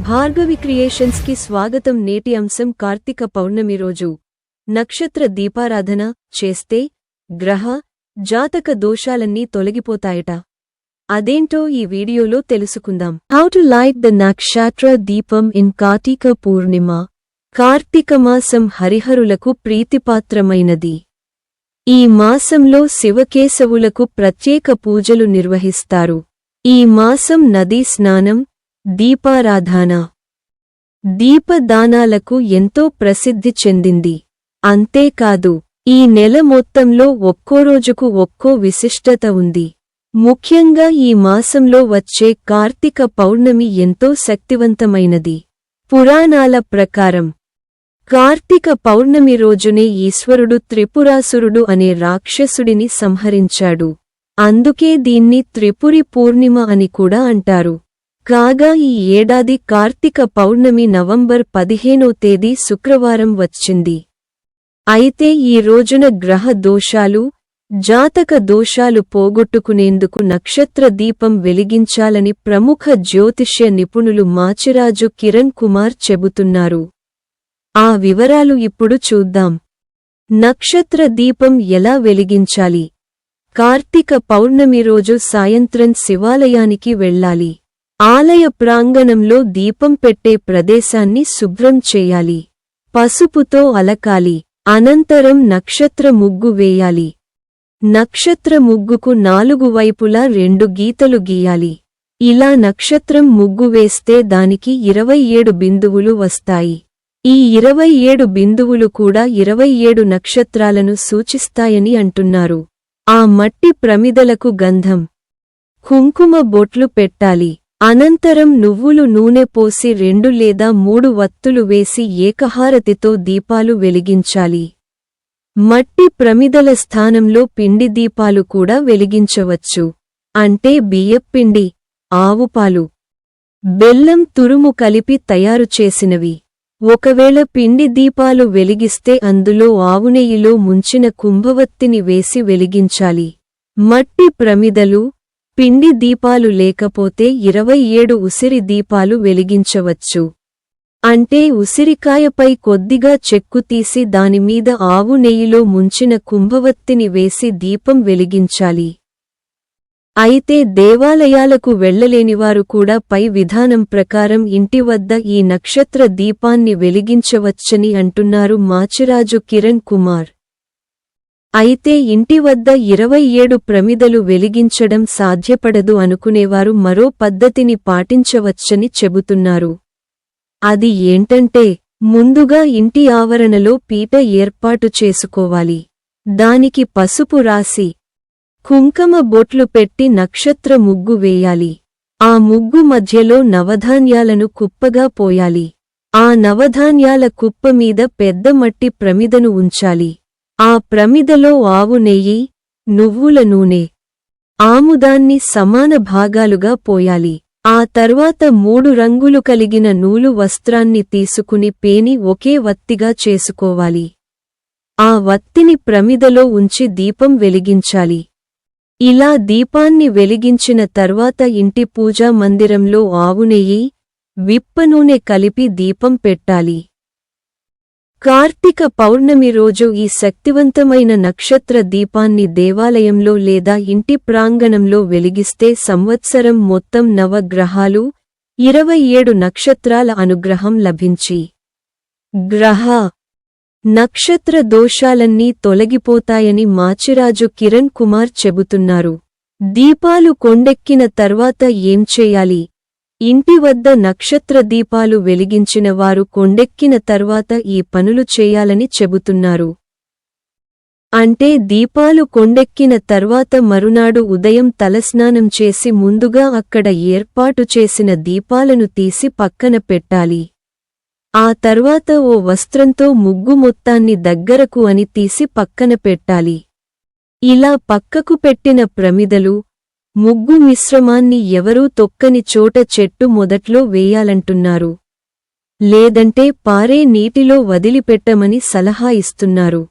Bhargavi creations కి స్వాగతం. నేటి అంశం కార్తీక పౌర్ణమి రోజు నక్షత్ర దీపారాధన చేస్తే గ్రహ జాతక దోషాలన్నీ తొలగిపోతాయట. అదేంటో ఈ వీడియోలో తెలుసుకుందాం. హౌ టు లైట్ ద నక్షత్ర దీపం ఇన్ కార్తీక పూర్ణిమ. కార్తీక మాసం హరిహరులకు ప్రీతిపాత్రమైనది. ఈ మాసంలో శివకేశవులకు ప్రత్యేక పూజలు నిర్వహిస్తారు. ఈ మాసం నదీ స్నానం, దీపారాధన, దీపదానాలకు ఎంతో ప్రసిద్ధి చెందింది. అంతేకాదు ఈ నెల మొత్తంలో ఒక్కో రోజుకు ఒక్కో విశిష్టత ఉంది. ముఖ్యంగా ఈ మాసంలో వచ్చే కార్తీక పౌర్ణమి ఎంతో శక్తివంతమైనది. పురాణాల ప్రకారం కార్తీక పౌర్ణమి రోజునే ఈశ్వరుడు త్రిపురాసురుడు అనే రాక్షసుడిని సంహరించాడు. అందుకే దీన్ని త్రిపురి పూర్ణిమ అని కూడా అంటారు. కాగా ఈ ఏడాది కార్తీక పౌర్ణమి నవంబర్ 15వ తేదీ శుక్రవారం వచ్చింది. అయితే ఈ రోజున గ్రహ దోషాలు, జాతక దోషాలు పోగొట్టుకునేందుకు నక్షత్ర దీపం వెలిగించాలని ప్రముఖ జ్యోతిష్య నిపుణులు మాచిరాజు కిరణ్ కుమార్ చెబుతున్నారు. ఆ వివరాలు ఇప్పుడు చూద్దాం. నక్షత్ర దీపం ఎలా వెలిగించాలి? కార్తీక పౌర్ణమి రోజు సాయంత్రం శివాలయానికి వెళ్ళాలి. ఆలయ ప్రాంగణంలో దీపం పెట్టే ప్రదేశాన్ని శుభ్రం చేయాలి. పసుపుతో అలకాలి. అనంతరం నక్షత్ర ముగ్గు వేయాలి. నక్షత్ర ముగ్గుకు 4 వైపులా 2 గీతలు గీయాలి. ఇలా నక్షత్రం ముగ్గు వేస్తే దానికి 27 బిందువులు వస్తాయి. ఈ 27 బిందువులు కూడా 27 నక్షత్రాలను సూచిస్తాయని అంటున్నారు. ఆ మట్టి ప్రమిదలకు గంధం, కుంకుమ బొట్లు పెట్టాలి. అనంతరం నువ్వులు నూనె పోసి 2 లేదా 3 వత్తులు వేసి ఏకహారతితో దీపాలు వెలిగించాలి. మట్టి ప్రమిదల స్థానంలో పిండి దీపాలు కూడా వెలిగించవచ్చు. అంటే బియ్యప్పిండి, ఆవుపాలు, బెల్లం తురుము కలిపి తయారు చేసినవి. ఒకవేళ పిండి దీపాలు వెలిగిస్తే అందులో ఆవునెయ్యిలో ముంచిన కుంభవత్తిని వేసి వెలిగించాలి. మట్టి ప్రమిదలు, పిండి దీపాలు లేకపోతే 27 ఉసిరి దీపాలు వెలిగించవచ్చు. అంటే ఉసిరికాయపై కొద్దిగా చెక్కు తీసి దానిమీద ఆవు నెయ్యిలో ముంచిన కుంభవత్తిని వేసి దీపం వెలిగించాలి. అయితే దేవాలయాలకు వెళ్లలేనివారు కూడా పై విధానం ప్రకారం ఇంటి వద్ద ఈ నక్షత్ర దీపాన్ని వెలిగించవచ్చని అంటున్నారు మాచిరాజు కిరణ్ కుమార్. అయితే ఇంటి వద్ద 27 ప్రమిదలు వెలిగించడం సాధ్యపడదు అనుకునేవారు మరో పద్ధతిని పాటించవచ్చని చెబుతున్నారు. అది ఏంటంటే ముందుగా ఇంటి ఆవరణలో పీట ఏర్పాటు చేసుకోవాలి. దానికి పసుపు రాసి కుంకుమ బొట్లు పెట్టి నక్షత్ర ముగ్గు వేయాలి. ఆ ముగ్గు మధ్యలో నవధాన్యాలను కుప్పగా పోయాలి. ఆ నవధాన్యాల కుప్ప మీద పెద్ద మట్టి ప్రమిదను ఉంచాలి. ఆ ప్రమిదలో ఆవు నెయ్యి, నువ్వుల నూనె, ఆముదాన్ని సమాన భాగాలుగా పోయాలి. ఆ తర్వాత 3 రంగులు కలిగిన నూలు వస్త్రాన్ని తీసుకుని పేని ఒకే వత్తిగా చేసుకోవాలి. ఆ వత్తిని ప్రమిదలో ఉంచి దీపం వెలిగించాలి. ఇలా దీపాన్ని వెలిగించిన తర్వాత ఇంటి పూజా మందిరంలో ఆవునెయ్యి, విప్పనూనె కలిపి దీపం పెట్టాలి. కార్తీక పౌర్ణమి రోజు ఈ శక్తివంతమైన నక్షత్ర దీపాన్ని దేవాలయంలో లేదా ఇంటి ప్రాంగణంలో వెలిగిస్తే సంవత్సరం మొత్తం నవగ్రహాలు, 27 నక్షత్రాల అనుగ్రహం లభించి గ్రహ నక్షత్ర దోషాలన్నీ తొలగిపోతాయని మాచిరాజు కిరణ్ కుమార్ చెబుతున్నారు. దీపాలు కొండెక్కిన తర్వాత ఏం చేయాలి? ఇంటి వద్ద నక్షత్ర దీపాలు వెలిగించిన వారు కొండెక్కిన తర్వాత ఈ పనులు చేయాలని చెబుతున్నారు. అంటే దీపాలు కొండెక్కిన తర్వాత మరునాడు ఉదయం తలస్నానం చేసి ముందుగా అక్కడ ఏర్పాటు చేసిన దీపాలను తీసి పక్కన పెట్టాలి. ఆ తర్వాత ఓ వస్త్రంతో ముగ్గు మొత్తాన్ని దగ్గరకు అని తీసి పక్కన పెట్టాలి. ఇలా పక్కకు పెట్టిన ప్రమిదలు, ముగ్గు మిశ్రమాన్ని ఎవరూ తొక్కని చోట చెట్టు మొదట్లో వేయాలంటున్నారు. లేదంటే పారే నీటిలో వదిలిపెట్టమని సలహా ఇస్తున్నారు.